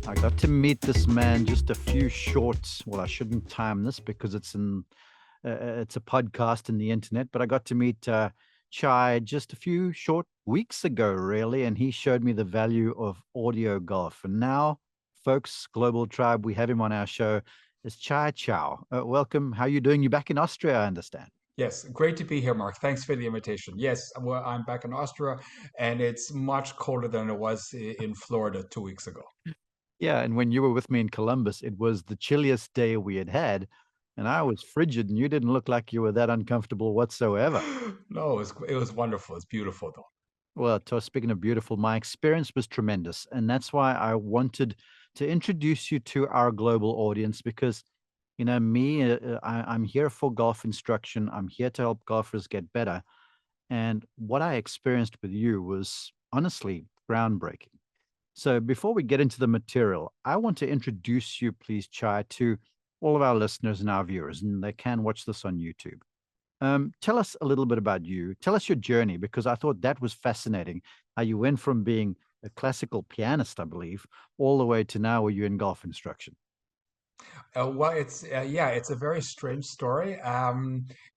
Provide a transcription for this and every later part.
I got to meet this man just a few shorts. Well, I shouldn't time this because it's a podcast in the internet, but I got to meet Chai just a few short weeks ago, really, and he showed me the value of audio golf. And now, folks, Global Tribe, we have him on our show. Is Chia Chou. Welcome. How are you doing? You back in Austria, I understand. Yes, great to be here, Mark. Thanks for the invitation. Yes, well, I'm back in Austria, and it's much colder than it was in Florida 2 weeks ago. Yeah, and when you were with me in Columbus, it was the chilliest day we had had, and I was frigid, and you didn't look like you were that uncomfortable whatsoever. No, it was wonderful. It's beautiful, though. Well, speaking of beautiful, my experience was tremendous. And that's why I wanted to introduce you to our global audience because, I'm here for golf instruction. I'm here to help golfers get better. And what I experienced with you was honestly groundbreaking. So before we get into the material, I want to introduce you, please, Chai, to all of our listeners and our viewers, and they can watch this on YouTube. Tell us a little bit about you. Tell us your journey, because I thought that was fascinating. How you went from being a classical pianist, I believe, all the way to now where you're in golf instruction. Well, it's a very strange story.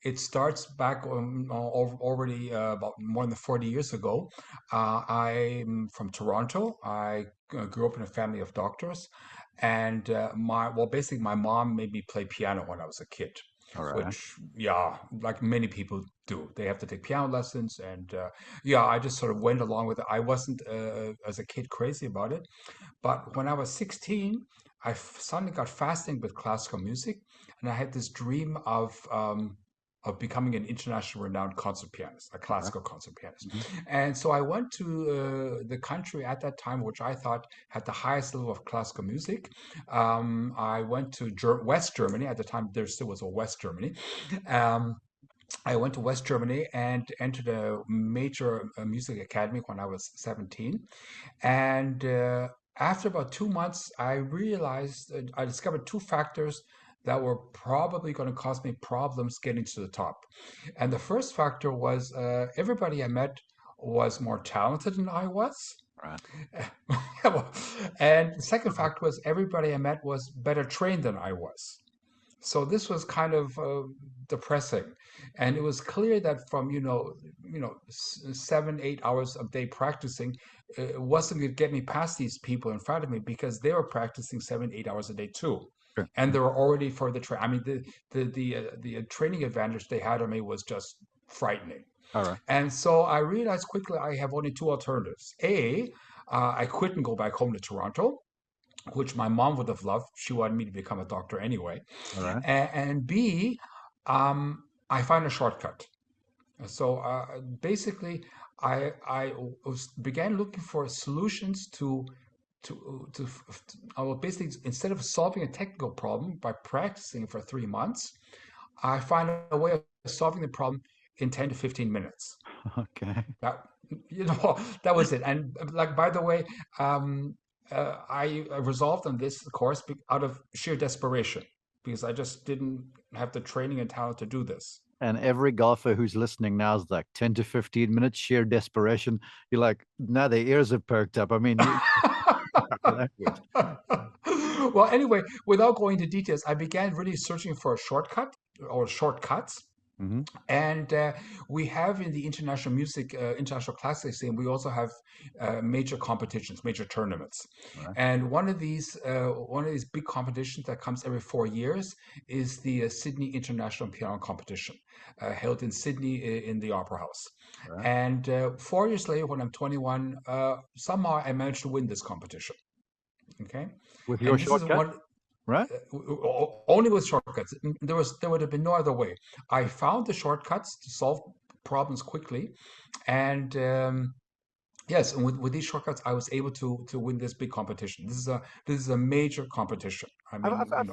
It starts back already about more than 40 years ago. I'm from Toronto. I grew up in a family of doctors, and basically, my mom made me play piano when I was a kid, All right. which, yeah, like many people do. They have to take piano lessons, and yeah, I just sort of went along with it. I wasn't, as a kid, crazy about it. But when I was 16, suddenly got fascinated with classical music, and I had this dream of becoming an international renowned concert pianist, a All right. classical concert pianist. Mhm. And so I went to the country at that time, which I thought had the highest level of classical music. I went to West Germany. At the time, there still was a West Germany. Um, I went to West Germany and entered a major music academy when I was 17. And after about 2 months, I realized I discovered two factors that were probably going to cause me problems getting to the top. And the first factor was everybody I met was more talented than I was. All right. And the second factor was everybody I met was better trained than I was. So this was kind of depressing, and it was clear that from 7 8 hours a day practicing, it wasn't going to get me past these people in front of me because they were practicing 7 8 hours a day too, Sure. and they were already further trained. I mean, the training advantage they had on me was just frightening. All right. And so I realized quickly I have only two alternatives. I quit and go back home to Toronto, which my mom would have loved. She wanted me to become a doctor anyway. All right. And B, I find a shortcut. So basically, began looking for solutions to I will basically, instead of solving a technical problem by practicing for 3 months, I find a way of solving the problem in 10 to 15 minutes. Okay. That that was it. And like, by the way, I resolved on this course out of sheer desperation because I just didn't have the training and talent to do this. And every golfer who's listening now is like 10 to 15 minutes, sheer desperation. You're like, now their ears have perked up. I mean, language. Well, anyway, without going into details, I began really searching for a shortcut or shortcuts. Hmm. And we have in the international music, international classical scene, we also have major competitions, major tournaments. All right. And one of these big competitions that comes every 4 years is the Sydney International Piano Competition, held in Sydney in the Opera House. All right. And 4 years later, when I'm 21, somehow I managed to win this competition. Okay, With your and this is shortcut, one right? only with shortcuts. There would have been no other way. I found the shortcuts to solve problems quickly, and yes, and with these shortcuts, I was able to win this big competition. This is a major competition. I I've, mean, I've, I've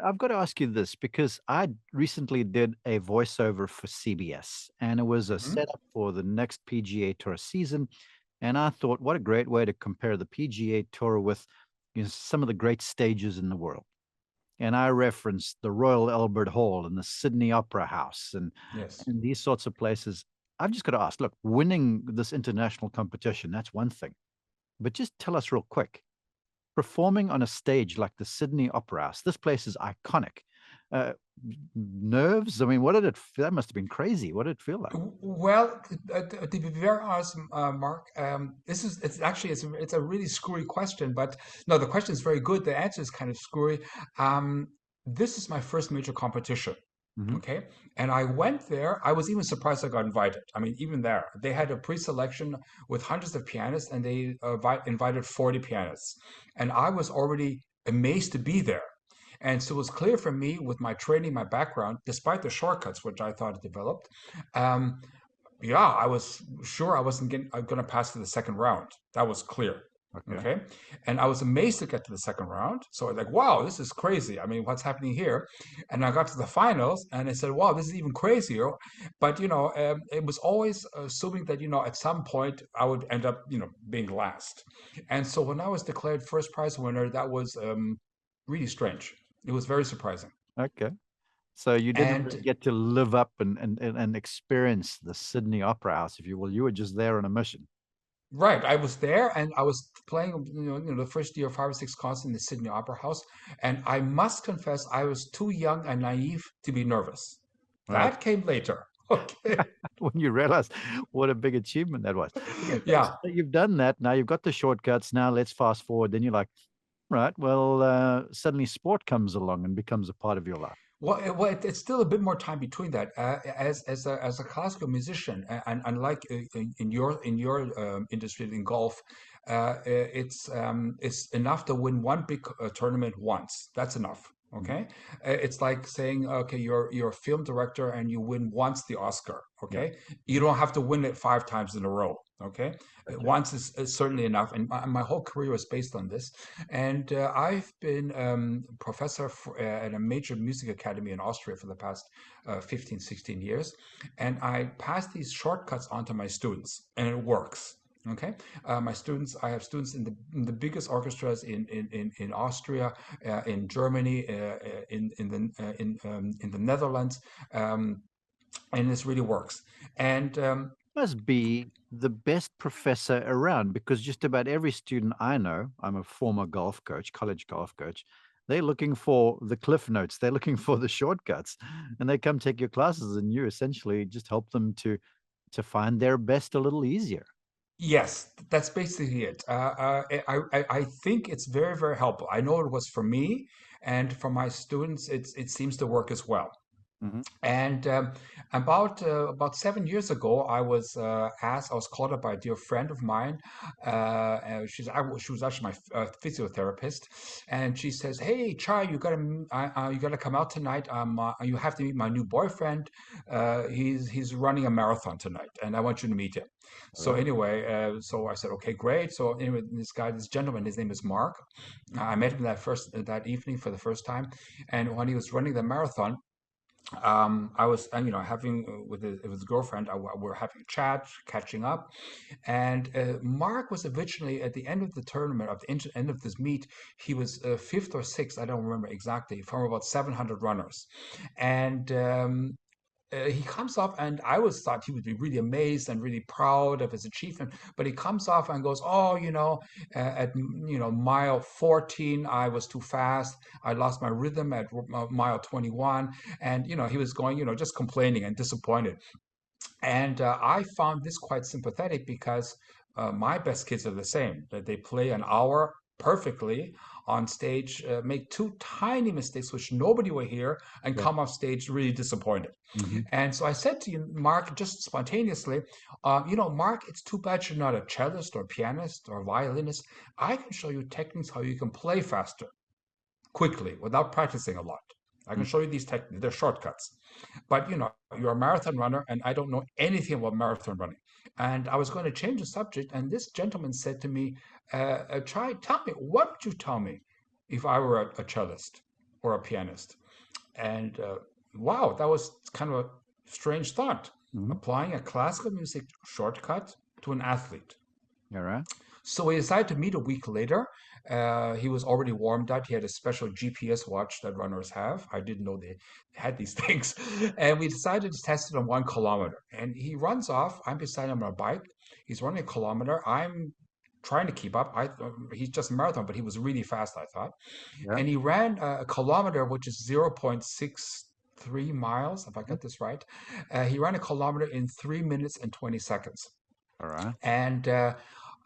I've got to ask you this because I recently did a voiceover for CBS, and it was a mhm. setup for the next PGA Tour season. And I thought, what a great way to compare the PGA Tour with some of the great stages in the world. And I referenced the Royal Albert Hall and the Sydney Opera House Yes. and these sorts of places. I've just got to ask, look, winning this international competition, that's one thing. But just tell us real quick, performing on a stage like the Sydney Opera House. This place is iconic. Uh, Nerves? I mean, what did it that must have been crazy. What did it feel like? Well, to be very honest, Mark, it's actually it's a really screwy question, but no, the question is very good. The answer is kind of screwy. Um, this is my first major competition. Hmm. Okay. And I went there. I was even surprised I got invited. I mean, even there, they had a pre-selection with hundreds of pianists and they invited 40 pianists. And I was already amazed to be there. And so it was clear for me with my training, my background, despite the shortcuts, which I thought I developed, um, yeah, I was sure I wasn't going to pass to the second round. That was clear. Okay. Okay. And I was amazed to get to the second round. So I was like, wow, this is crazy. I mean, what's happening here? And I got to the finals and I said, wow, this is even crazier. But, it was always assuming that, at some point I would end up, being last. And so when I was declared first prize winner, that was really strange. It was very surprising. Okay. So you didn't really And get to live up and experience the Sydney Opera House, if you will. You were just there on a mission. right, I was there and I was playing, the first year, five or six concerts in the Sydney Opera House. And I must confess, I was too young and naive to be nervous. Right. That came later. Okay. When you realize what a big achievement that was. Okay, so Yeah. you've done that. Now you've got the shortcuts. Now let's fast forward. Then you're like, right, well, suddenly sport comes along and becomes a part of your life. It's still a bit more time between that. As a classical musician, and unlike in your industry in golf, it's enough to win one big tournament once. That's enough. Mhm. Okay, it's like saying, okay, you're a film director and you win once the Oscar. Yeah. Okay, you don't have to win it five times in a row. Okay, Okay. once is certainly enough, and my whole career was based on this. And I've been professor at a major music academy in Austria for the past 15, 16 years. And I pass these shortcuts on to my students, and it works. Okay, I have students in the biggest orchestras in Austria, in Germany, in the Netherlands, um, and this really works. And Must be the best professor around because just about every student I know, I'm a former golf coach, college golf coach, they're looking for the cliff notes, they're looking for the shortcuts, and they come take your classes, and you essentially just help them to find their best a little easier. Yes, that's basically it. I think it's very, very helpful. I know it was for me, and for my students, it seems to work as well. Hmm. And about 7 years ago, I was called up by a dear friend of mine. She was actually my physiotherapist, and she says, "Hey, Chai, you gotta come out tonight. You have to meet my new boyfriend. He's running a marathon tonight, and I want you to meet him." All So right. anyway, so I said, "Okay, great." So anyway, this gentleman, his name is Mark. I met him that evening for the first time, and when he was running the marathon, I was, having with his girlfriend. We're having a chat, catching up, and Mark was originally at the end of the tournament, at the end of this meet, he was fifth or sixth, I don't remember exactly, from about 700 runners, and he comes off, and I was thought he would be really amazed and really proud of his achievement. But he comes off and goes, "Oh, at mile 14, I was too fast. I lost my rhythm at mile 21," and he was going, just complaining and disappointed. And I found this quite sympathetic because my best kids are the same. That they play an hour perfectly on stage, make two tiny mistakes which nobody will hear, and Yeah. come off stage really disappointed. Hmm. And so I said to you, Mark, just spontaneously, Mark, it's too bad you're not a cellist or pianist or violinist. I can show you techniques how you can play faster, quickly, without practicing a lot. I can show you these techniques. They're shortcuts. But you're a marathon runner, and I don't know anything about marathon running. And I was going to change the subject, and this gentleman said to me, "Try, tell me, what would you tell me if I were a cellist or a pianist?" And wow, that was kind of a strange thought, Hmm. applying a classical music shortcut to an athlete. All right. So we decided to meet a week later. He was already warmed up. He had a special GPS watch that runners have. I didn't know they had these things. And we decided to test it on 1 kilometer. And he runs off. I'm beside him on a bike. He's running a kilometer. I'm trying to keep up. He's just a marathon, but he was really fast, I thought. Yeah. And he ran a kilometer, which is 0.63 miles, if I Yeah. got this right. He ran a kilometer in 3 minutes and 20 seconds. All right. And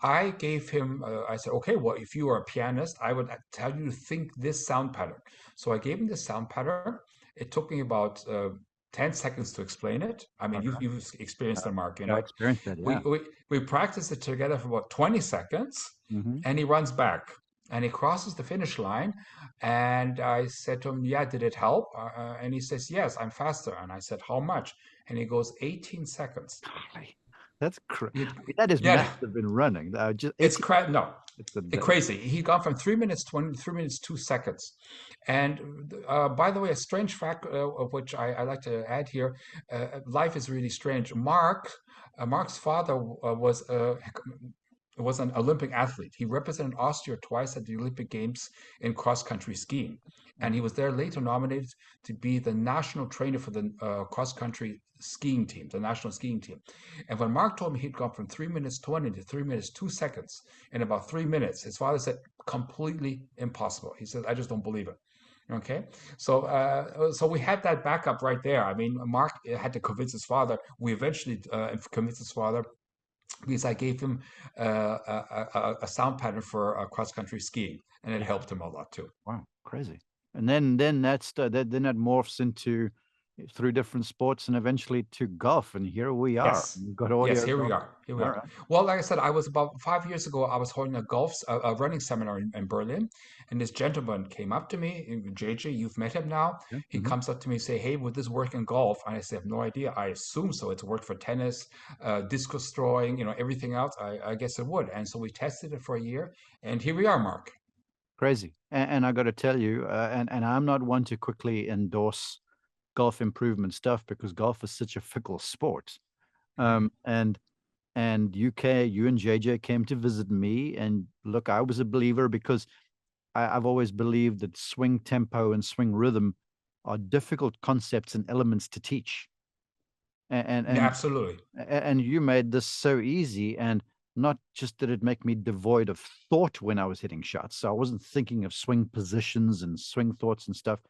I gave him, I said, okay, well, if you are a pianist, I would tell you to think this sound pattern. So I gave him this sound pattern. It took me about 10 seconds to explain it. I mean, Okay. you've experienced the Mark, Yeah, I experienced that. we, Yeah. we, we practiced it together for about 20 seconds, Mm-hmm. and he runs back. And he crosses the finish line. And I said to him, yeah, did it help? And he says, yes, I'm faster. And I said, how much? And he goes, 18 seconds. That's crazy. It, That is yeah, massive in running. Just it's 80. no, It's a it's crazy. He'd gone from 3 minutes 20, 3 minutes 2 seconds. And by the way, a strange fact of which I like to add here: life is really strange. Mark's father was an Olympic athlete. He represented Austria twice at the Olympic Games in cross country skiing. And he was there later nominated to be the national trainer for the cross country skiing team, the national skiing team. And when Mark told me he'd gone from 3 minutes 20 to 3 minutes 2 seconds in about 3 minutes, his father said, completely impossible. He said, I just don't believe it. Okay, so we had that backup right there. I mean, Mark had to convince his father. We eventually convinced his father because I gave him a sound pattern for cross country skiing, and it Yeah. helped him a lot too. Wow, crazy. And then that morphs into through different sports and eventually to golf. And here we are. Yes. We've got Yes, audio here we golf. are. Here we All are. right. Well, like I said, I was about 5 years ago. I was holding a running seminar in Berlin, and this gentleman came up to me, JJ. You've met him now. Yeah. He Mm-hmm. comes up to me and say, "Hey, would this work in golf?" And I say, "I have no idea. I assume so. It's worked for tennis, discus throwing, everything else. I guess it would." And so we tested it for a year, and here we are, Mark. Crazy. And I got to tell you, and I'm not one to quickly endorse golf improvement stuff because golf is such a fickle sport. Mhm. And UK, you and JJ came to visit me, and look, I was a believer because I've always believed that swing tempo and swing rhythm are difficult concepts and elements to teach. And Yeah, and absolutely. and you made this so easy, and not just did it make me devoid of thought when I was hitting shots. So I wasn't thinking of swing positions and swing thoughts and stuff.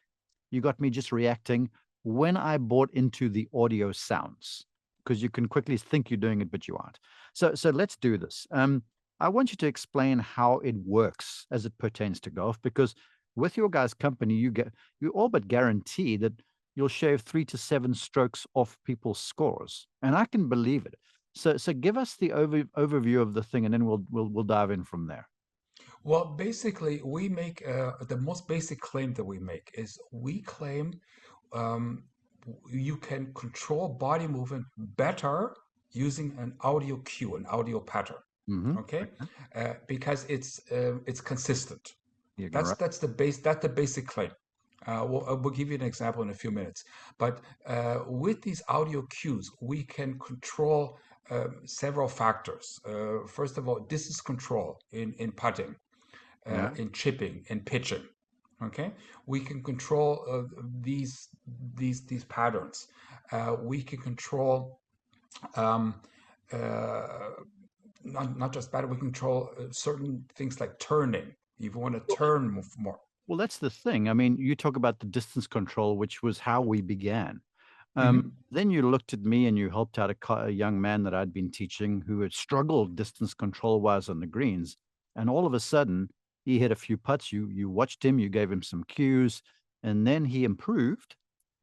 You got me just reacting when I bought into the audio sounds because you can quickly think you're doing it, but you aren't. So let's do this. I want you to explain how it works as it pertains to golf because with your guys' company, you all but guarantee that you'll shave 3 to 7 strokes off people's scores, and I can believe it. So give us the overview of the thing, and then we'll dive in from there. Well, basically, we make the most basic claim that we make is we claim um, you can control body movement better using an audio cue, an audio pattern. Mm-hmm. Okay, Okay. because it's consistent. You're gonna That's the basic claim. We'll give you an example in a few minutes. But with these audio cues, we can control several factors. First of all, distance control in putting, yeah. in chipping, in pitching. Okay, we can control these patterns. We can control um, uh, not just pattern. We control certain things like turning. If you want to turn more. Well, that's the thing. I mean, you talk about the distance control, which was how we began. Hmm. Then you looked at me and you helped out a young man that I'd been teaching who had struggled distance control wise on the greens. And all of a sudden, he hit a few putts. You watched him, you gave him some cues, and then he improved.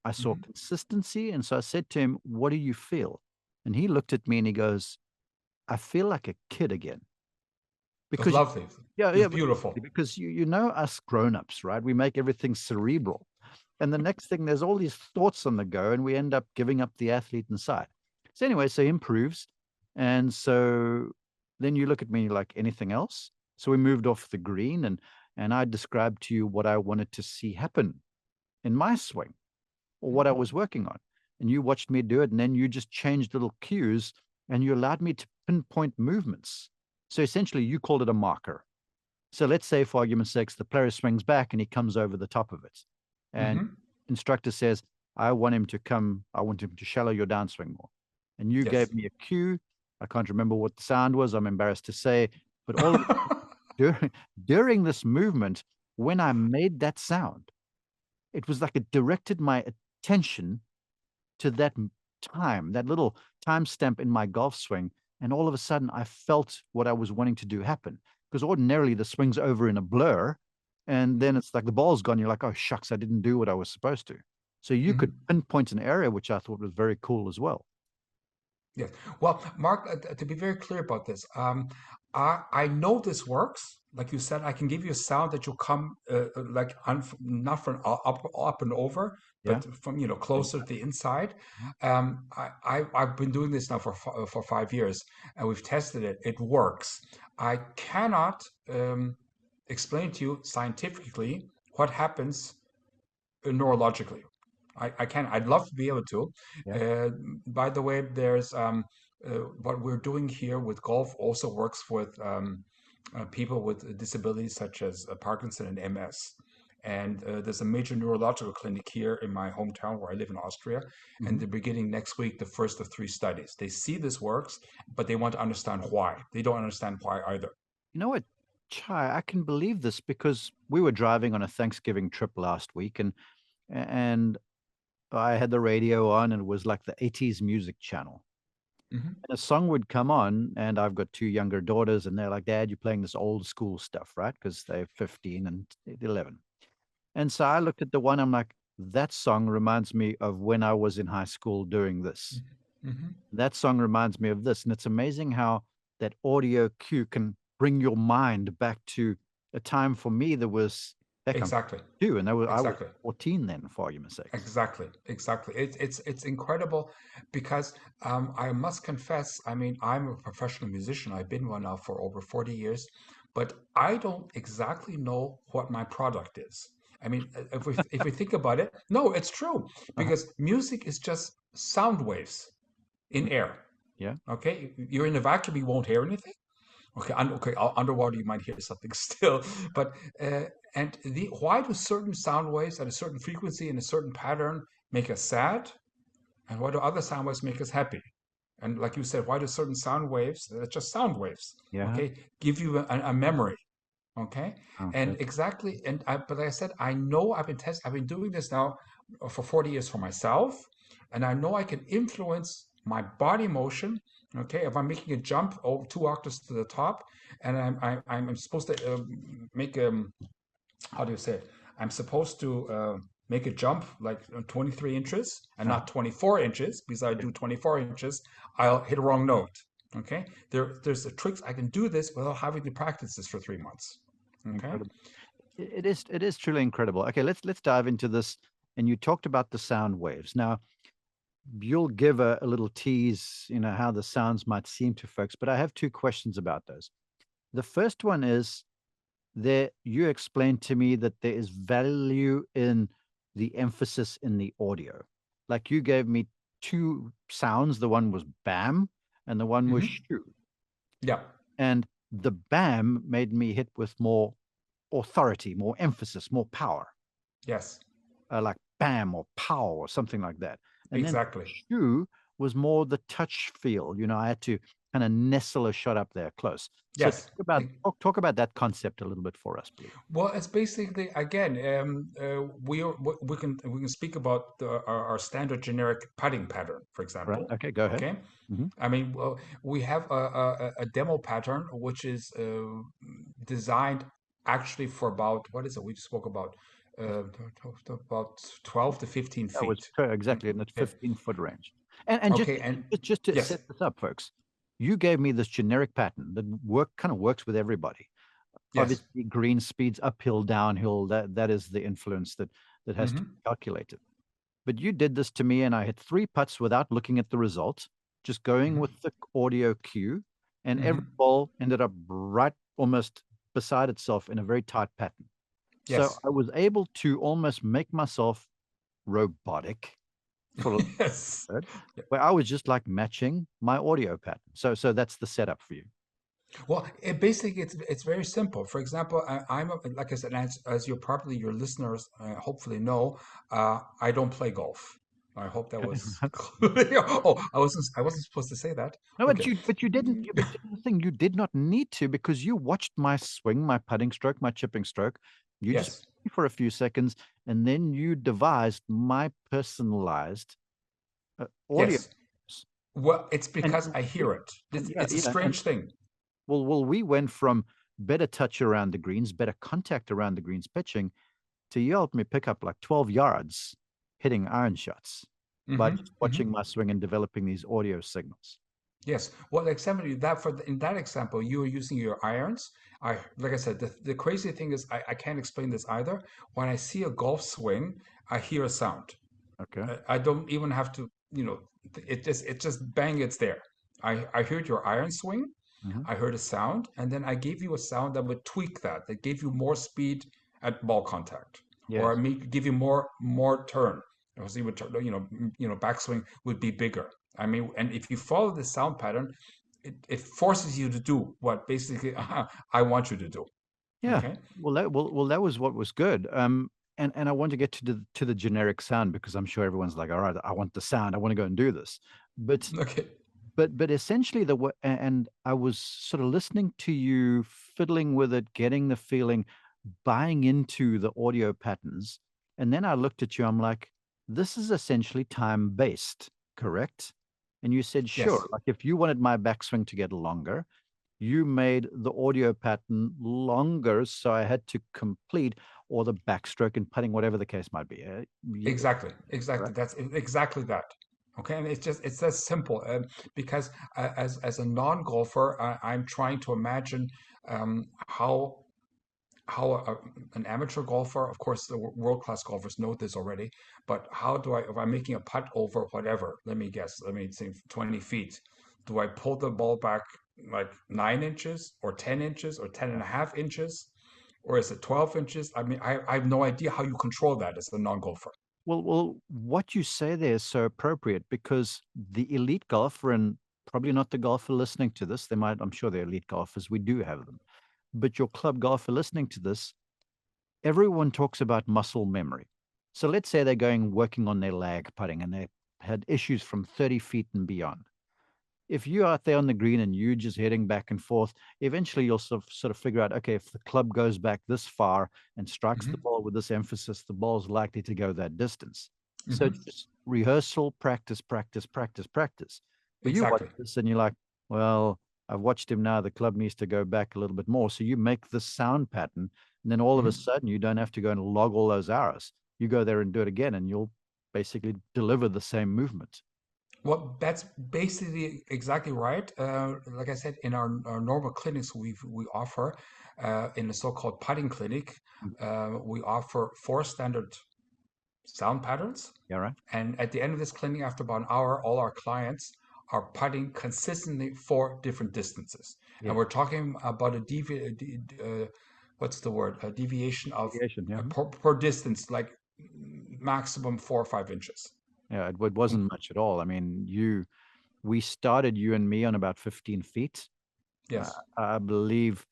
I saw Hmm. consistency. And so I said to him, "What do you feel?" And he looked at me and he goes, "I feel like a kid again." It was Because lovely. It yeah, was yeah, beautiful. because you know us grown-ups, right? We make everything cerebral. And the next thing, there's all these thoughts on the go, and we end up giving up the athlete inside. So anyway, so he improves. And so then you look at me like anything else. So we moved off the green and I described to you what I wanted to see happen in my swing or what I was working on. And you watched me do it, and then you just changed little cues and you allowed me to pinpoint movements. So essentially you called it a marker. So let's say, for argument's sake, the player swings back and he comes over the top of it. And Hmm. instructor says, I want him to shallow your downswing more. And you Yes. gave me a cue. I can't remember what the sound was. I'm embarrassed to say, But all of during during this movement, when I made that sound, it was like it directed my attention to that time, that little time stamp in my golf swing. And all of a sudden, I felt what I was wanting to do happen. Because ordinarily the swing's over in a blur, and then it's like the ball's gone. You're like, oh, shucks, I didn't do what I was supposed to. So you could Mhm. pinpoint an area, which I thought was very cool as well. Yes. Well, Mark, to be very clear about this, I know this works. Like you said, I can give you a sound that you'll come like not from up and over, Yeah. but from closer to the inside. I've been doing this now for 5 years, and we've tested it. It works. I cannot explain to you scientifically what happens neurologically. I can. I'd love to be able to. Yeah. Uh, by the way, there's what we're doing here with golf also works with people with disabilities such as Parkinson and MS. And there's a major neurological clinic here in my hometown where I live in Austria, and Mhm. they're beginning next week the first of 3 studies. They see this works, but they want to understand why. They don't understand why either. You know what, Chai, I can believe this because we were driving on a Thanksgiving trip last week, and I had the radio on, and it was like the 80s music channel. Hmm. And a song would come on, and I've got two younger daughters, and they're like, Dad, you're playing this old school stuff, right? Because they're 15 and 11. And so I looked at the one, I'm like, that song reminds me of when I was in high school doing this. Hmm. That song reminds me of this. And it's amazing how that audio cue can bring your mind back to a time for me that was, heck, I'm Exactly. 2, and I was Exactly. 14 then, for argument's sakes. Exactly, exactly. It's incredible because I must confess, I mean, I'm a professional musician. I've been one now for over 40 years, but I don't exactly know what my product is. I mean, if we think about it, no, it's true Uh-huh. because music is just sound waves in Mhm. air. Yeah, Okay, you're in a vacuum, you won't hear anything. Okay, okay, underwater you might hear something still, but and why do certain sound waves at a certain frequency in a certain pattern make us sad, and why do other sound waves make us happy? And like you said, why do certain sound waves, just sound waves, yeah. okay, give you a memory, okay? Oh, And that's exactly, but like I said, I know I've been doing this now for 40 years for myself, and I know I can influence my body motion. Okay, if I'm making a jump over 2 octaves to the top, and I'm supposed to make how do you say it? I'm supposed to make a jump like 23 inches and uh-huh. not 24 inches because I do 24 inches, I'll hit a wrong note. Okay, there's a tricks I can do this without having to practice this for 3 months. Okay. Incredible. It is truly incredible. Okay, let's dive into this. And you talked about the sound waves. Now, you'll give a little tease, how the sounds might seem to folks, but I have two questions about those. The first one is there you explained to me that there is value in the emphasis in the audio. Like you gave me two sounds. The one was bam and the one was Hmm. shoo. Yeah. And the bam made me hit with more authority, more emphasis, more power, Yes. like bam or pow or something like that. And then Exactly. shoe was more the touch feel. I had to kind of nestle a shot up there close. So Yes. talk about that concept a little bit for us, please. Well, it's basically again, we can speak about our standard generic putting pattern, for Right? example. Okay, go ahead. Okay, Hmm. I mean, well, we have a demo pattern which is designed actually for about what is it? We spoke uh, about 12 to 15 That was feet. exactly in that Okay, 15-foot range. And just okay, and just to yes, set this up, folks, you gave me this generic pattern that kind of works with everybody. yes, Obviously, green speeds uphill, downhill. That is the influence that has to be hmm, calculated. But you did this to me, and I hit three putts without looking at the result, just going hmm, with the audio cue, and every hmm, ball ended up right almost beside itself in a very tight pattern. So yes, I was able to almost make myself robotic for a yes. bit, where I was just like matching my audio pattern. So that's the setup for you. Well, basically it's very simple. For example, like I said, as your listeners hopefully know, I don't play golf. I hope that was clear. Oh, I wasn't supposed to say that. No, Okay. but you didn't. But the thing, you did not need to because you watched my swing, my putting stroke, my chipping stroke. You just Yes. for a few seconds, and then you devised my personalized audio. Yes. Well, it's because And I hear it. yeah, It's a strange thing. we went from better touch around the greens, better contact around the greens pitching, to you helped me pick up like 12 yards hitting iron shots by Hmm. just watching my swing and developing these audio signals. Yes. Well, example that in that example, you were using your irons. Like I said, the crazy thing is I can't explain this either. When I see a golf swing, I hear a sound. Okay. I don't even have to, it just bang, it's there. I heard your iron swing, Hmm. I heard a sound, and then I gave you a sound that would tweak that gave you more speed at ball contact, or I Yes. make give you more turn. Because you would, backswing would be bigger. I mean, and if you follow the sound pattern, it forces you to do what basically I want you to do. Yeah. Okay. Well, that was what was good. And I want to get to the generic sound because I'm sure everyone's like, all right, I want the sound. I want to go and do this. But Okay. but essentially the way, and I was sort of listening to you, fiddling with it, getting the feeling, buying into the audio patterns, and then I looked at you. I'm like, this is essentially time based, correct? And you said, sure. Yes. Like if you wanted my backswing to get longer, you made the audio pattern longer, so I had to complete or the backstroke and putting, whatever the case might be. Exactly, exactly. Correct. That's exactly that. Okay, and it's that simple. Because as a non-golfer, I'm trying to imagine how an amateur golfer, of course, the world-class golfers know this already, but how do I, if I'm making a putt over whatever, let me guess, let me say 20 feet, do I pull the ball back like 9 inches or 10 inches or 10 and a half inches? Or is it 12 inches? I mean, I have no idea how you control that as a non-golfer. Well, what you say there is so appropriate because the elite golfer, and probably not the golfer listening to this, they might, I'm sure they're elite golfers, we do have them, but your club golfer listening to this, everyone talks about muscle memory. So let's say they're going working on their lag putting and they had issues from 30 feet and beyond. If you're out there on the green and you're just heading back and forth, eventually you'll sort of figure out, okay, if the club goes back this far and strikes the Hmm. ball with this emphasis, the ball's likely to go that distance. So Hmm. it's just rehearsal, practice, practice, practice, practice. But you watch Exactly. this and you're like, well, I've watched him now. The club needs to go back a little bit more. So you make the sound pattern, and then all of a Hmm. sudden you don't have to go and log all those hours. You go there and do it again, and you'll basically deliver the same movement. Well, that's basically exactly right. Like I said, in our normal clinics, we offer in the so-called putting clinic, we offer four standard sound patterns. Yeah, right? And at the end of this clinic, after about an hour, all our clients are putting consistently four different distances. And Yeah. we're talking about what's the word? A deviation of Deviation, yeah. per distance, like maximum 4 or 5 inches. Yeah, it wasn't much at all. I mean, we started you and me on about 15 feet. Uh, Yes. I believe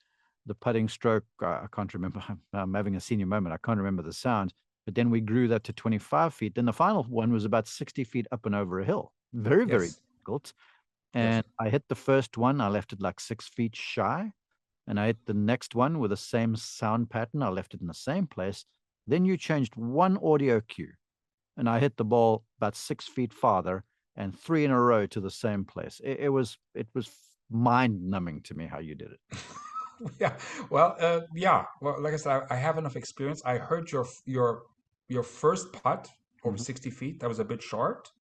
the putting stroke, I can't remember. I'm having a senior moment. I can't remember the sound. But then we grew that to 25 feet. Then the final one was about 60 feet up and over a hill. Very, very Yes. difficult. Yes. And I hit the first one. I left it like 6 feet shy. And I hit the next one with the same sound pattern. I left it in the same place. Then you changed one audio cue and I hit the ball about 6 feet farther and three in a row to the same place. It was mind numbing to me how you did it. Yeah. Well, yeah. Well, like I said, I have enough experience. I heard your first putt over Mhm. 60 feet. That was a bit short,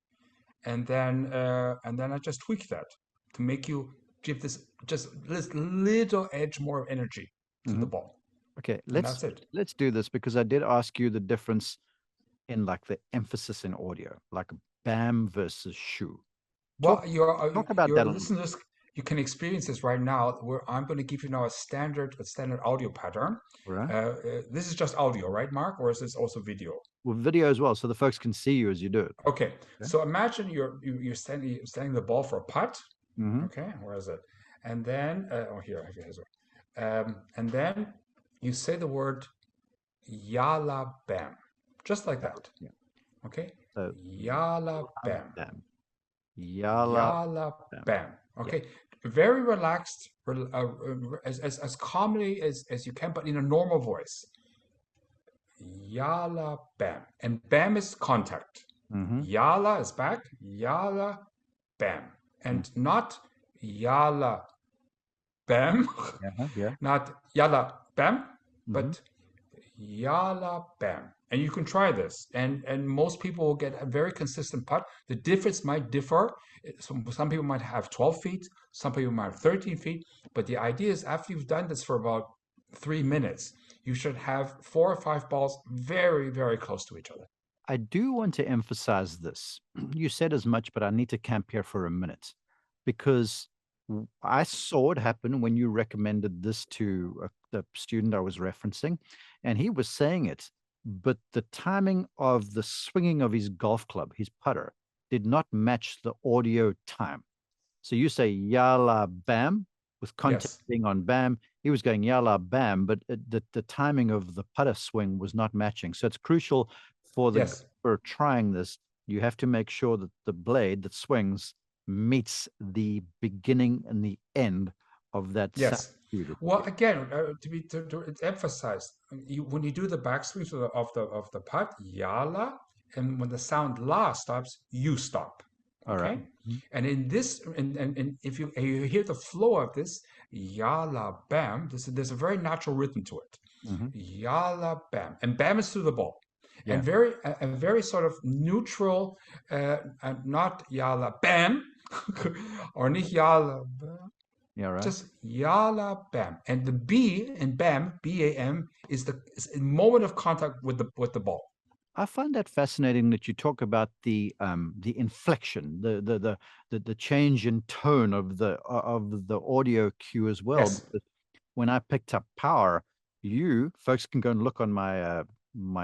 and then I just tweaked that to make you give this little edge more of energy to the Mhm. ball, Okay, and that's it. let's do this because I did ask you the difference in like the emphasis in audio, like bam versus shoe. Well, Talk talk about your that a little bit. listeners, you can experience this right now. Where I'm going to give you now a standard audio pattern. All right. This is just audio, right, Mark, or is this also video? With video as well, so the folks can see you as you do it. Okay, Okay. so imagine you're standing the ball for a putt. Mm-hmm. Okay, where is it? And then oh here, here's it. And then you say the word yalla bam, just like that. Yeah. Okay, So Yala yala bam. bam. Yala Yala bam. bam. Yeah. Okay. Very relaxed, as calmly as you can, but in a normal voice. Yala bam. And bam is contact. Mm-hmm. Yala is back. Yala bam. Mm-hmm. And not yala bam, Yeah. Yeah. not yala bam, Mm-hmm. but yala bam. And you can try this, and most people will get a very consistent putt. The difference might differ. Some people might have 12 feet, some people might have 13 feet, but the idea is after you've done this for about 3 minutes, you should have 4 or 5 balls very, very close to each other. I do want to emphasize this. You said as much, but I need to camp here for a minute because I saw it happen when you recommended this to the student I was referencing, and he was saying it, but the timing of the swinging of his golf club, his putter, did not match the audio time. So you say yalla bam with contact Yes, being on bam. He was going yalla bam, but the timing of the putter swing was not matching. So it's crucial for the yes. golfer trying this. You have to make sure that the blade that swings meets the beginning and the end of that sound Yes. cue that you Well, get. again, to emphasize, when you do the backswings of the putt, yala, and when the sound la stops, you stop. All right. Okay, and in this, and if you hear the flow of this, yala bam, there's a very natural rhythm to it. Mm-hmm. Yala bam, and bam is through the ball, and Yeah. a very sort of neutral, not yala bam, or nicht yala bam, Yeah. Right. just yala bam, and the B in bam, bam, is a moment of contact with the ball. I find that fascinating that you talk about the inflection, the change in tone of the audio cue as well. Yes, Because when I picked up power, you folks can go and look on my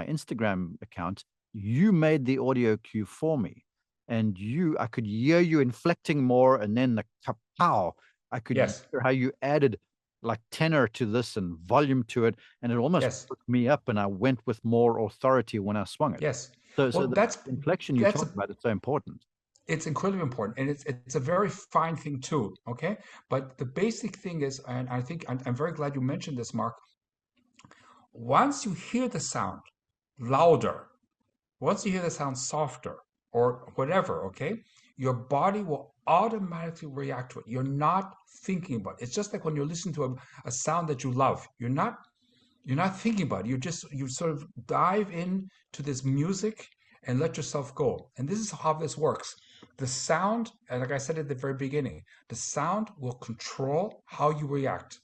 Instagram account. You made the audio cue for me, and I could hear you inflecting more, and then the kapow, I could yes, hear how you added like tenor to this and volume to it, and it almost yes, woke me up, and I went with more authority when I swung it. yes. So Well, the inflection you that's talk about is so important. it's incredibly important, and it's a very fine thing too. Okay, but the basic thing is, and I think I'm very glad you mentioned this, Mark. Once you hear the sound louder, once you hear the sound softer or whatever, okay, your body will automatically react to it. You're not thinking about it. It's just like when you're listening to a sound that you love. You're not thinking about it. You sort of dive in to this music and let yourself go. And this is how this works. The sound, and like I said at the very beginning, the sound will control how you react.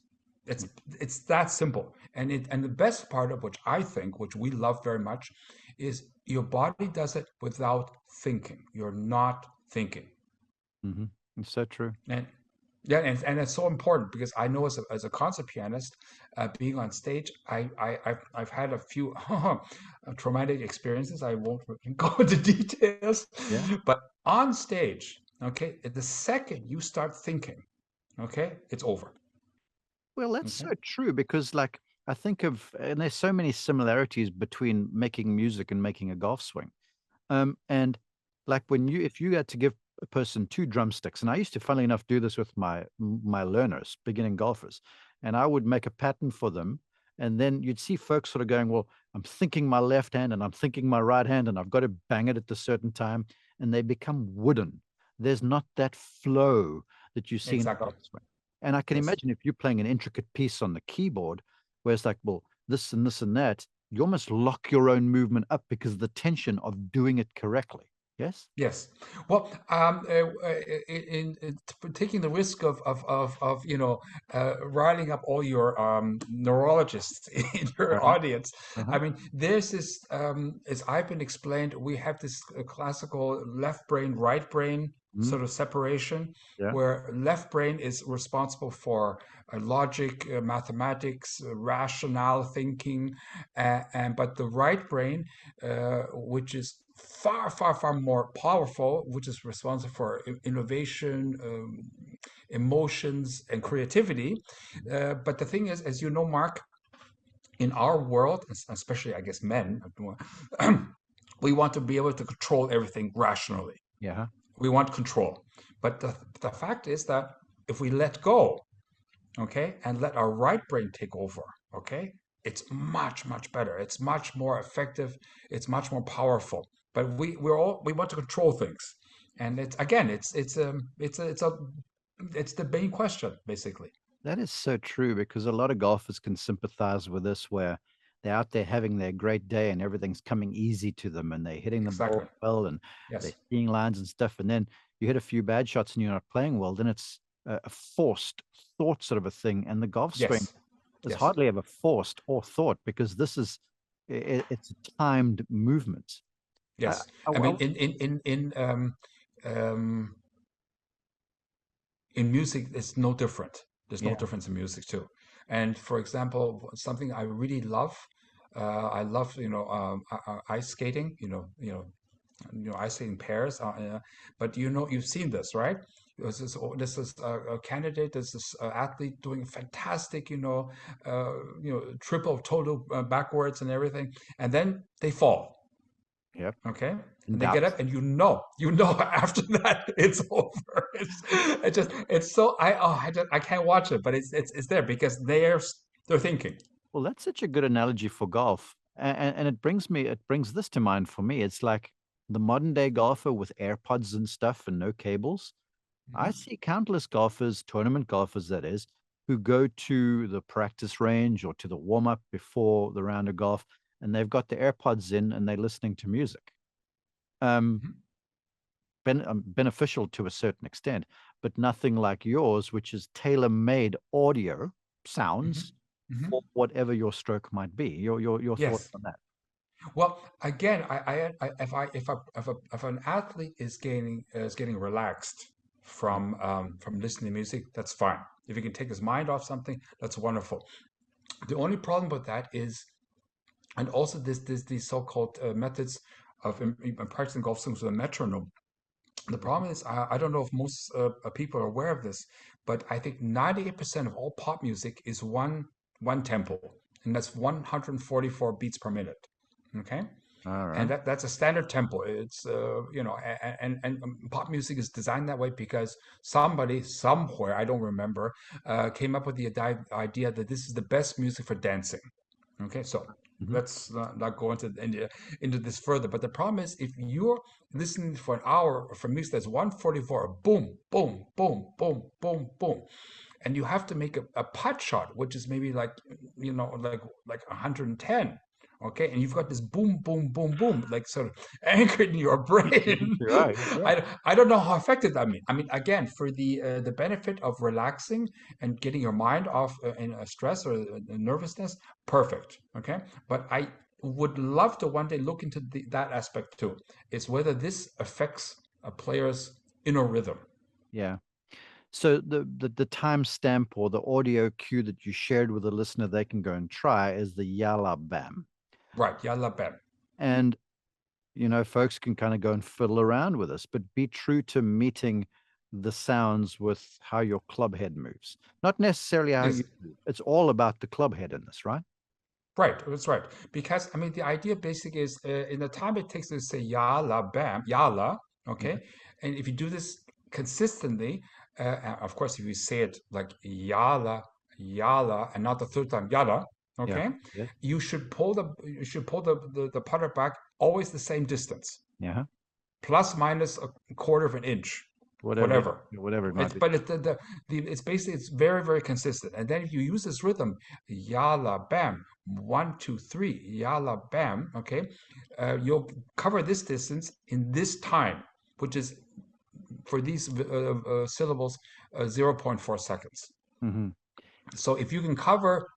It's it's that simple. And the best part of which I think, which we love very much, is your body does it without thinking. You're not thinking. Mm-hmm. It's so true. And yeah, and it's so important because I know as a concert pianist, being on stage, I've had a few traumatic experiences. I won't go into details, Yeah. but on stage, okay, the second you start thinking, okay, it's over. Well, that's so Okay. true because, like, I think of, and there's so many similarities between making music and making a golf swing. And like if you had to give a person two drumsticks, and I used to, funnily enough, do this with my learners, beginning golfers, and I would make a pattern for them, and then you'd see folks sort of going, "Well, I'm thinking my left hand, and I'm thinking my right hand, and I've got to bang it at a certain time," and they become wooden. There's not that flow that you see in a Exactly. golf swing. And I can Yes. imagine if you're playing an intricate piece on the keyboard, where it's like, well, this and that, you almost lock your own movement up because of the tension of doing it correctly. Yes? Yes. Well, taking the risk of riling up all your neurologists in your Uh-huh. audience, Uh-huh. I mean, there's this, as I've been explained, we have this classical left brain, right brain Mm, sort of separation, yeah. where left brain is responsible for logic, mathematics, rational thinking, and but the right brain, which is far, far, far more powerful, which is responsible for innovation, emotions, and creativity. But the thing is, as you know, Mark, in our world, especially, I guess, men, We want to be able to control everything rationally. Yeah. We want control. But the fact is that if we let go, okay, and let our right brain take over, okay, it's much, much better. It's much more effective. It's much more powerful. But we want to control things. And it's again, it's the main question, basically. That is so true because a lot of golfers can sympathize with this where they're out there having their great day and everything's coming easy to them and they're hitting the ball Exactly. well and they're Yes. seeing lines and stuff. And then you hit a few bad shots and you're not playing well, then it's a forced thought sort of a thing. And the golf swing Yes. is Yes. hardly ever forced or thought because this is it's a timed movement. I, Yes. I, I I mean, um, in music, it's no different. There's no yeah, difference in music too. And for example, something I really love, I love ice skating. Ice skating pairs. But you've seen this, right? This is a candidate. This is an athlete doing fantastic. Triple, total backwards and everything, and then they fall. yep, Okay. in And they get doubt. up and after that it's over. It's so I can't watch it, but it's there because they're thinking. Well, that's such a good analogy for golf. And it brings this to mind for me. It's like the modern day golfer with AirPods and stuff and no cables. I Mhm. see countless golfers, tournament golfers that is, who go to the practice range or to the warm up before the round of golf and they've got the AirPods in and they're listening to music. Um, Mhm. beneficial to a certain extent, but nothing like yours, which is tailor made audio Mhm. sounds for Mhm. whatever your stroke might be. Your thoughts Yes. on that? Well, again, if an athlete is getting relaxed Yeah. from listening to music, that's fine. If he can take his mind off something, that's wonderful. The only problem with that is, and also these so-called methods of practicing golf swings with a metronome. The Mhm. problem is, I don't know if most people are aware of this, but I think 98% of all pop music is one tempo, and that's 144 beats per minute. Okay, All and right. that's a standard tempo. It's pop music is designed that way because somebody somewhere, I don't remember, came up with the idea that this is the best music for dancing. Okay, so Mhm. let's not go into this further. But the problem is, if you're listening for an hour for music that's 144, boom, boom, boom, boom, boom, boom, and you have to make a putt shot, which is maybe like 110. Okay, and you've got this boom, boom, boom, boom, like sort of anchored in your brain. Right. Yeah. I don't know how effective that means. I mean, again, for the benefit of relaxing and getting your mind off in stress or nervousness, perfect. Okay, but I would love to one day look into that aspect too. Is whether this affects a player's inner rhythm. Yeah. So the timestamp or the audio cue that you shared with the listener, they can go and try is the Yalla Bam. Right, yalla bam. And folks can kind of go and fiddle around with this, but be true to meeting the sounds with how your club head moves. Not necessarily how Yes, you move. It's all about the club head in this, right? right, that's right. Because I mean, the idea basically is in the time it takes to say yalla, bam, yalla, Yeah. okay? And if you do this consistently, of course, if you say it like yalla, yalla, and not the third time yalla, Yeah. okay, Yeah. you should pull the putter back always the same distance, Yeah. plus minus a quarter of an inch, Whatever, whatever. whatever it might It's be. but it's basically it's very very consistent. And then if you use this rhythm, yalla bam, 1 2 3, yalla bam, okay, you'll cover this distance in this time, which is for these syllables 0.4 seconds. Hmm. So if you can cover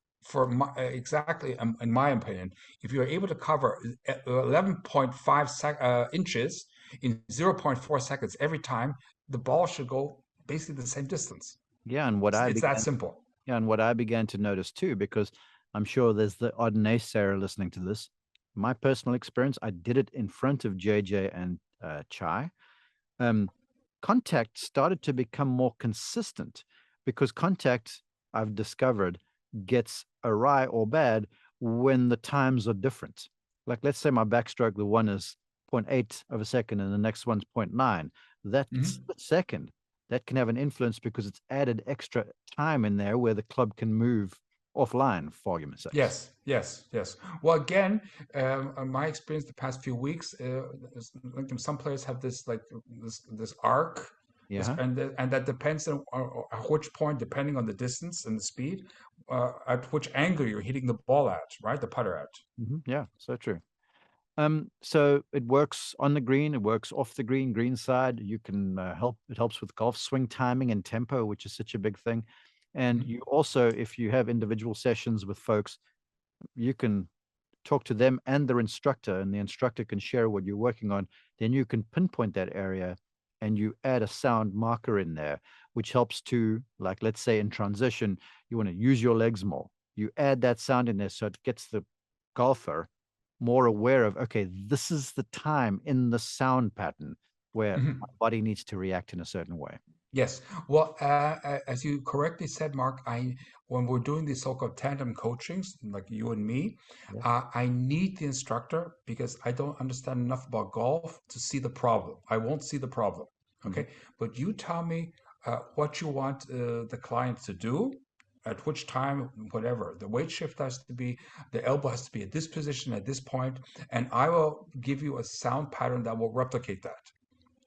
exactly, in my opinion, if you're able to cover 11.5 inches in 0.4 seconds every time, the ball should go basically the same distance. Yeah, and It's that simple. what I began to notice too, because I'm sure there's the odd naysayer listening to this. My personal experience, I did it in front of JJ and Chai. Um, contact started to become more consistent because contact, I've discovered, gets awry or bad when the times are different. Like, let's say my backstroke, the one is 0.8 of a second and the next one's 0.9, that Hmm. split second, that can have an influence because it's added extra time in there where the club can move offline, for argument's sakes. Yes, yes, yes. Well, again, my experience the past few weeks, like some players have this like this arc, Yeah. and that depends on at which point, depending on the distance and the speed, at which angle you're hitting the ball at, right? The putter at. Yeah, so true. So it works on the green, it works off the green, green side. You can it helps with golf swing timing and tempo, which is such a big thing. And Mhm. you also, if you have individual sessions with folks, you can talk to them and their instructor, and the instructor can share what you're working on. Then you can pinpoint that area and you add a sound marker in there, which helps to, like, let's say in transition, you want to use your legs more. You add that sound in there so it gets the golfer more aware of, okay, this is the time in the sound pattern where my Mhm. body needs to react in a certain way. Yes. Well, as you correctly said, Mark, when we're doing these so-called tandem coachings, like you and me, Yeah. I need the instructor because I don't understand enough about golf to see the problem. I won't see the problem. Mhm. Okay. But you tell me what you want the client to do, at which time, whatever. The weight shift has to be, the elbow has to be at this position at this point, and I will give you a sound pattern that will replicate that.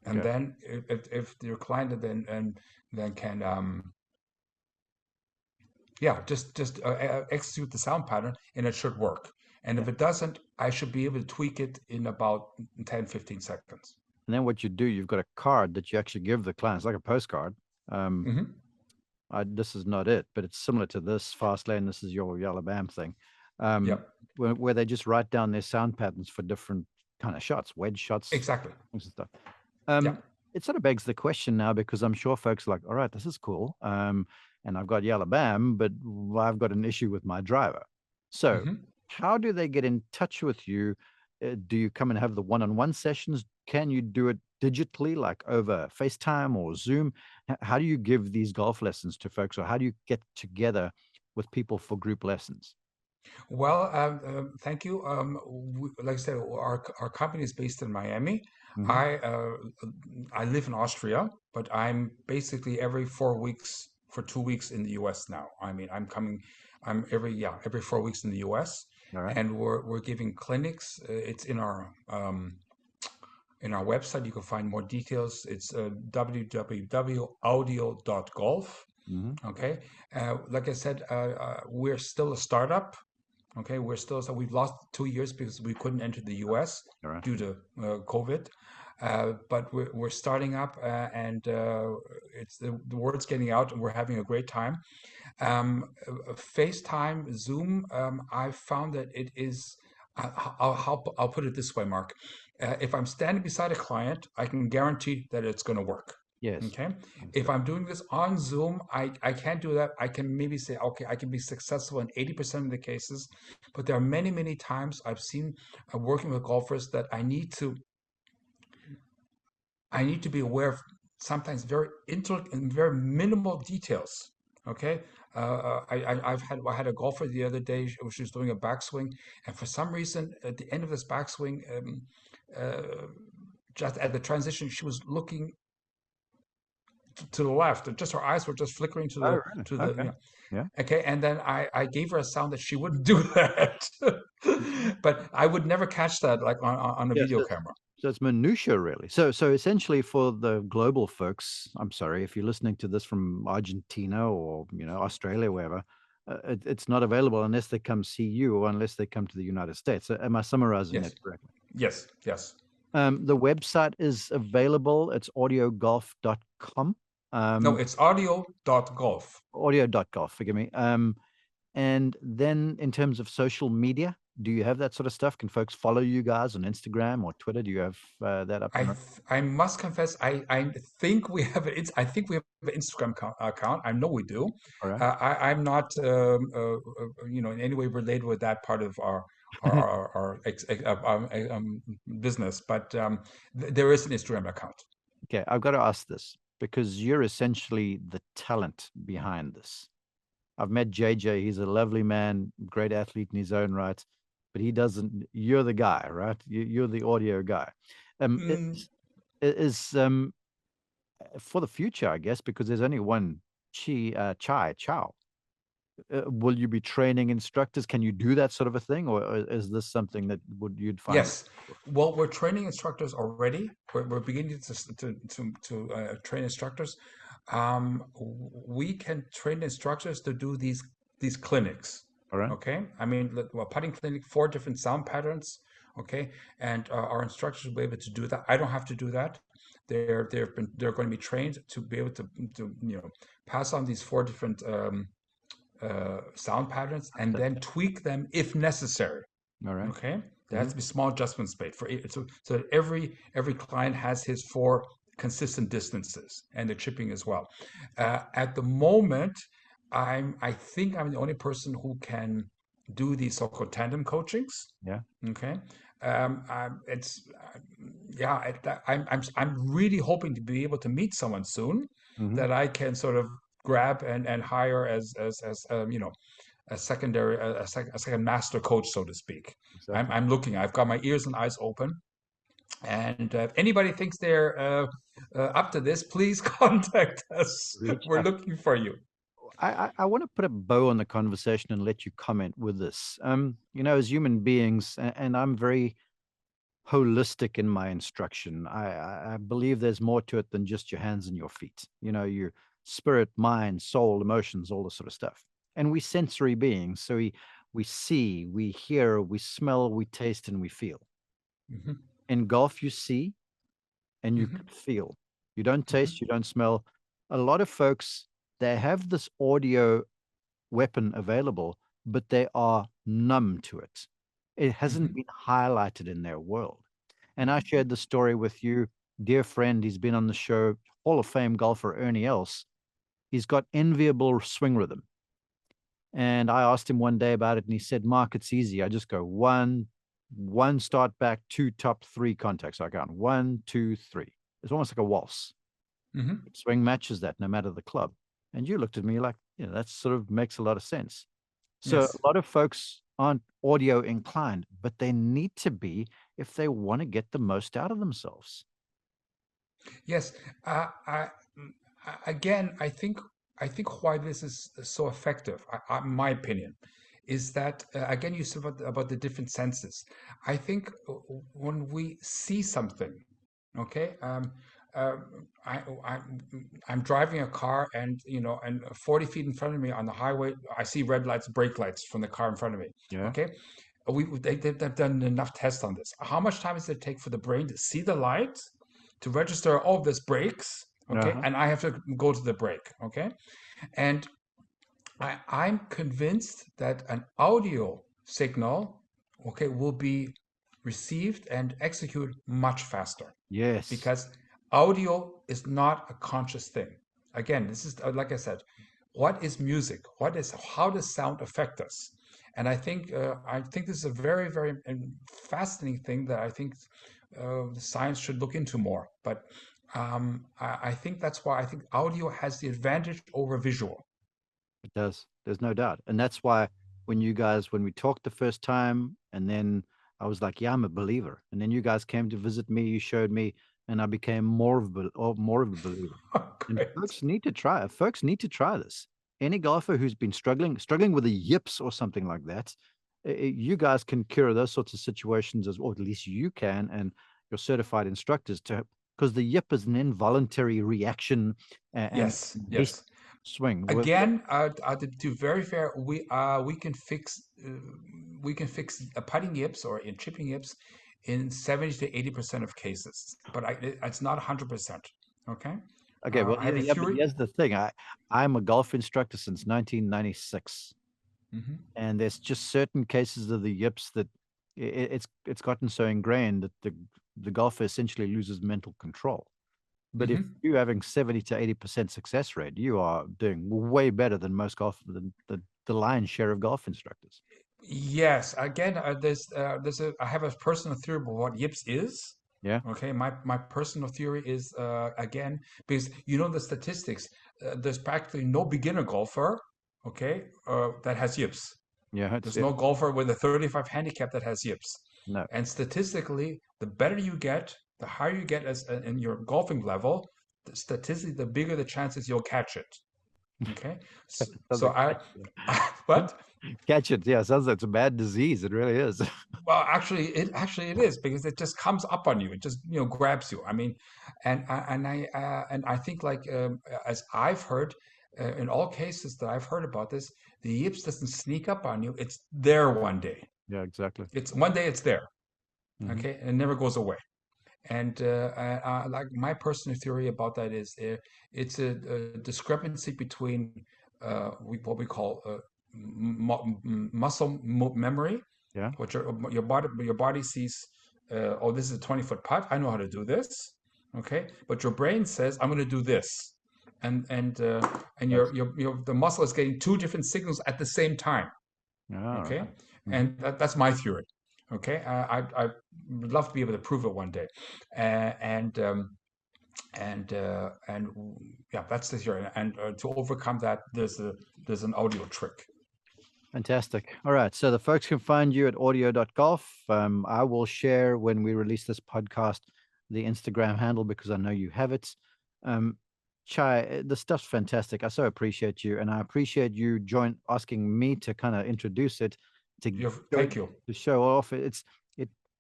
And Okay. then if your client then can yeah, just execute the sound pattern and it should work. And Yeah. if it doesn't, I should be able to tweak it in about 10-15 seconds. And then what you do, you've got a card that you actually give the client. It's like a postcard. Um, Hmm. this is not it, but it's similar to this fast lane. This is your yellow bam thing, um, Yep. where they just write down their sound patterns for different kind of shots, wedge shots, Exactly. and stuff. Yeah. It sort of begs the question now because I'm sure folks are like, all right, this is cool. And I've got yellow bam, but I've got an issue with my driver. So, Hmm. how do they get in touch with you? Do you come and have the one-on-one sessions? Can you do it digitally, like over FaceTime or Zoom? How do you give these golf lessons to folks, or how do you get together with people for group lessons? Well, thank you. Like I said, our company is based in Miami. Hmm. I live in Austria, but I'm basically every 4 weeks for 2 weeks in the U.S. now. I mean, I'm coming. I'm every 4 weeks in the U.S. All right. and we're giving clinics. It's in our website. You can find more details. It's www.audio.golf. Hmm. Okay. Like I said, we're still a startup. Okay, so we've lost 2 years because we couldn't enter the US All right. due to COVID. But we're starting up, and it's the word's getting out, and we're having a great time. FaceTime, Zoom, I found that it is. I'll put it this way, Mark. If I'm standing beside a client, I can guarantee that it's going to work. Yes. Okay. If Understood. I'm doing this on Zoom, I can't do that. I can maybe say, okay, I can be successful in 80% of the cases, but there are many, many times I've seen working with golfers that I need to be aware of sometimes very intricate and very minimal details. Okay. I had a golfer the other day. She was doing a backswing, and for some reason, at the end of this backswing, uh, just at the transition, she was looking to the left. Just her eyes were just flickering to Oh, the really? to the Okay. Yeah. okay. And then I gave her a sound that she wouldn't do that, but I would never catch that like on a Yes. video camera. So it's minutia, really. So essentially, for the global folks, I'm sorry if you're listening to this from Argentina or Australia, wherever, it's not available unless they come see you or unless they come to the United States. Am I summarizing that Yes, correctly? yes, yes. The website is available. It's audiogolf.com. No, Um, it's audio.golf. audio.golf, forgive me. And then in terms of social media, do you have that sort of stuff? Can folks follow you guys on Instagram or Twitter? Do you have that up and running? I must confess, I think we have I think we have an Instagram account. I know we do. All right. I'm not in any way related with that part of our business, but there is an Instagram account. Okay, I've got to ask this because you're essentially the talent behind this. I've met JJ. He's a lovely man, great athlete in his own right. but he doesn't. You're the guy, right? You're the audio guy. Mm, Is for the future, I guess, because there's only one Chia Chow. Will you be training instructors? Can you do that sort of a thing, or is this something that would you'd find? yes. Well, we're training instructors already. We're beginning to train instructors. We can train instructors to do these clinics. All right. Okay, I mean, well, putting clinic, 4 different sound patterns. Okay, and our instructors will be able to do that. I don't have to do that. They're going to be trained to be able to pass on these 4 different sound patterns and then tweak them if necessary. All right. Okay, there has Mm-hmm. to be small adjustments made for it, so that every client has his 4 consistent distances and the chipping as well. At the moment, I think I'm the only person who can do these so-called tandem coachings. Yeah. Okay, it's yeah, I'm really hoping to be able to meet someone soon Mm-hmm. that I can sort of grab and hire as a secondary a second master coach, so to speak. Exactly. I'm looking. I've got my ears and eyes open, and if anybody thinks they're up to this, please contact us. Reach We're out. looking for you. I want to put a bow on the conversation and let you comment with this. As human beings, and I'm very holistic in my instruction. I believe there's more to it than just your hands and your feet. Your spirit, mind, soul, emotions, all this sort of stuff. And we sensory beings, so we see, we hear, we smell, we taste, and we feel. Hmm. In golf, you see and you can Hmm. feel. You don't taste, Hmm. you don't smell. A lot of folks, they have this audio weapon available, but they are numb to it. It hasn't Hmm. been highlighted in their world. And I Hmm. shared the story with you, dear friend. He's been on the show, Hall of Fame golfer Ernie Els. He's got enviable swing rhythm. And I asked him one day about it, and he said, Mark, it's easy. I just go one start back, two top, three contacts. I count one, two, three. It's almost like a waltz. Hmm. Swing matches that no matter the club. And you looked at me like, that sort of makes a lot of sense. So Yes. a lot of folks aren't audio inclined, but they need to be if they want to get the most out of themselves. Yes. Again, I think why this is so effective, my opinion, is that again you said about the different senses. I think when we see something, okay, uh, I, I I'm driving a car and and 40 feet in front of me on the highway, I see red lights, brake lights from the car in front of me. Yeah. Okay, they've done enough tests on this. How much time does it take for the brain to see the light, to register, oh, this brakes, okay, Uh-huh. and I have to go to the brake, okay, and I'm convinced that an audio signal, okay, will be received and executed much faster Yes, because audio is not a conscious thing. Again, this is like I said, what is music? How does sound affect us? And I think this is a very very fascinating thing that I think science should look into more. But I think that's why I think audio has the advantage over visual. it does. There's no doubt. And that's why when we talked the first time, and then I was like, yeah, I'm a believer. And then you guys came to visit me, you showed me, and I became more of a believer. And Great. folks need to try this. Any golfer who's been struggling with the yips or something like that, you guys can cure those sorts of situations or at least you can, and your certified instructors to because the yip is an involuntary reaction and Yes, hasty yes. swing. Again, to very fair, we can fix putting yips or in chipping yips in 70 to 80% of cases, but it's not 100%. Okay, Okay, well, I yeah, have a yeah, but theory. here's the thing. I'm a golf instructor since 1996, Hmm. and there's just certain cases of the yips that it's gotten so ingrained that the golfer essentially loses mental control. But if Hmm. you're having 70 to 80% success rate, you are doing way better than most the lion's share of golf instructors. Yes, again, I have a personal theory about what yips is. Yeah. Okay, my personal theory is again because the statistics. There's practically no beginner golfer, okay, that has yips. Yeah, it's There's yeah. no golfer with a 35 handicap that has yips. No, And statistically, the better you get, the higher you get as in your golfing level, statistically, the bigger the chances you'll catch it. Okay, so, sounds so like I, what? catch it. Yeah, sounds like it's a bad disease. It really is. Well, actually it is because it just comes up on you. It just grabs you. I mean, and I think like as I've heard, in all cases that I've heard about this, the yips doesn't sneak up on you. It's there one day. Yeah, exactly. It's one day it's there. Hmm. Okay, and it never goes away. And like my personal theory about that is it's a discrepancy between what we call muscle memory, Yeah. what your body sees. Oh, this is a 20-foot putt. I know how to do this. Okay, but your brain says I'm going to do this, and Yes. the muscle is getting two different signals at the same time. All Okay, right. Hmm. and that's my theory. Okay, I would love to be able to prove it one day, and and yeah, that's the theory. And to overcome that, there's an audio trick. Fantastic. All right. So the folks can find you at audio.golf. I will share when we release this podcast the Instagram handle because I know you have it. Um, Chai, the stuff's fantastic. I so appreciate you, and I appreciate you asking me to kind of introduce it to show, Thank you. to show off. It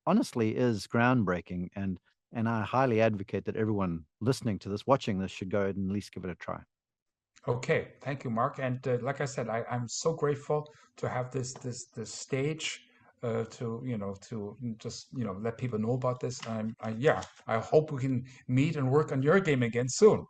honestly is groundbreaking, and I highly advocate that everyone listening to this, watching this, should go ahead and at least give it a try. Okay, thank you, Mark. And like I said, I'm so grateful to have this stage to just let people know about this. Yeah, I hope we can meet and work on your game again soon.